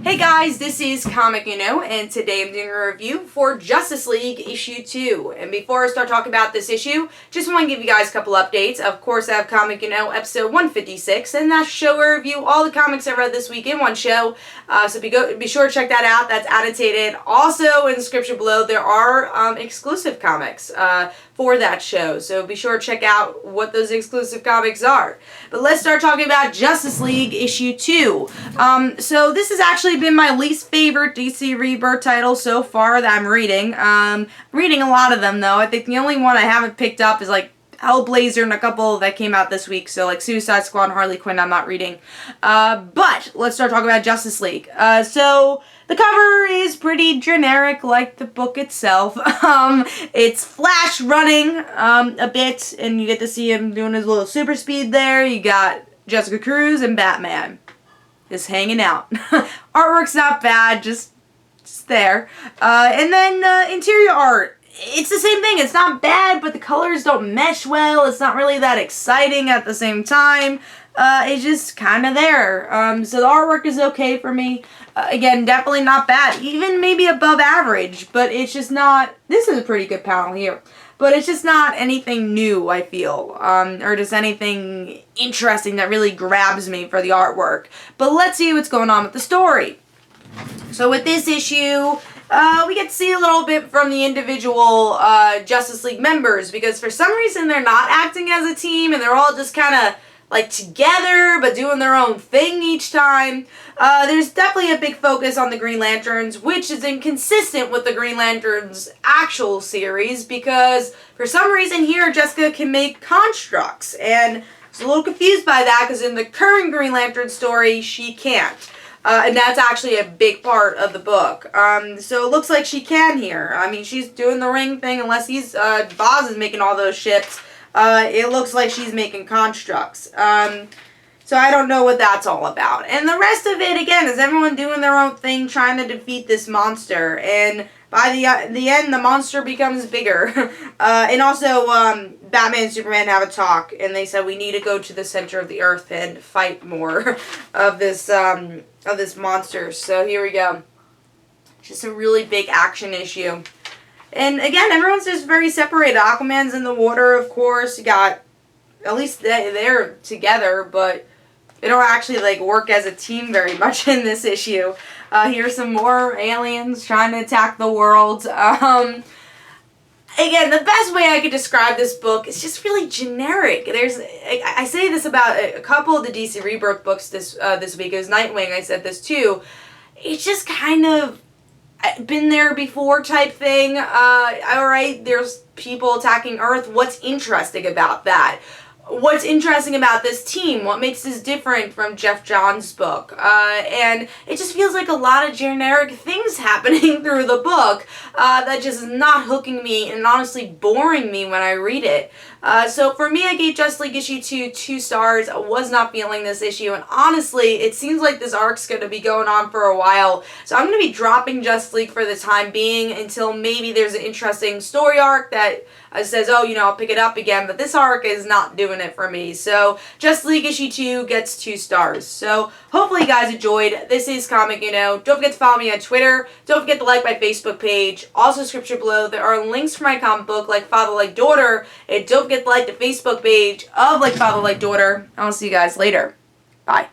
Hey guys, this is Comic and today I'm doing a review for Justice League issue 2. And before I start talking about this issue, just want to give you guys a couple updates. Of course, I have Comic episode 156, and that's show where I review all the comics I read this week in one show. So be sure to check that out. That's annotated. Also, in the description below, there are exclusive comics for that show. So be sure to check out what those exclusive comics are. But let's start talking about Justice League issue 2. So this has actually been my least favorite DC Rebirth title so far that I'm reading. Reading a lot of them though. I think the only one I haven't picked up is like Hellblazer and a couple that came out this week. So like Suicide Squad and Harley Quinn I'm not reading. But let's start talking about Justice League. So the cover is pretty generic like the book itself. It's Flash running a bit, and you get to see him doing his little super speed there. You got Jessica Cruz and Batman just hanging out. Artwork's not bad, just there. And then interior art. It's the same thing. It's not bad, but the colors don't mesh well. It's not really that exciting at the same time. It's just kind of there. So the artwork is okay for me. Again, definitely not bad. Even maybe above average, but it's just not... This is a pretty good panel here. But it's just not anything new, I feel. Or just anything interesting that really grabs me for the artwork. But let's see what's going on with the story. So with this issue... we get to see a little bit from the individual Justice League members, because for some reason they're not acting as a team and they're all just kind of like together but doing their own thing each time. There's definitely a big focus on the Green Lanterns, which is inconsistent with the Green Lanterns actual series, because for some reason here Jessica can make constructs, and I was a little confused by that because in the current Green Lantern story she can't. And that's actually a big part of the book. So it looks like she can here. I mean, she's doing the ring thing unless he's, Boz is making all those ships. It looks like she's making constructs. So I don't know what that's all about. And the rest of it, again, is everyone doing their own thing, trying to defeat this monster. And by the end, the monster becomes bigger. And also, Batman and Superman have a talk, and they said we need to go to the center of the earth and fight more of this monster. So here we go. Just a really big action issue. And again, everyone's just very separated. Aquaman's in the water, of course. You got, at least they're together, but they don't actually like work as a team very much in this issue. Here's some more aliens trying to attack the world. Again, the best way I could describe this book is just really generic. I say this about a couple of the DC Rebirth books this week. It was Nightwing, I said this too. It's just kind of been there before type thing. Alright, there's people attacking Earth. What's interesting about that? What's interesting about this team? What makes this different from Jeff Johns' book? And it just feels like a lot of generic things happening through the book that just is not hooking me and honestly boring me when I read it. So for me, I gave Justice League issue 2 2 stars. I was not feeling this issue, and honestly, it seems like this arc's going to be going on for a while. So I'm going to be dropping Justice League for the time being until maybe there's an interesting story arc that says, oh, you know, I'll pick it up again. But this arc is not doing it for me. So Justice League issue 2 gets 2 stars. So hopefully you guys enjoyed. This is Comic Don't forget to follow me on Twitter. Don't forget to like my Facebook page. Also, description below, there are links for my comic book, Like Father, Like Daughter. And don't forget to like the Facebook page of Like Father, Like Daughter. I'll see you guys later. Bye.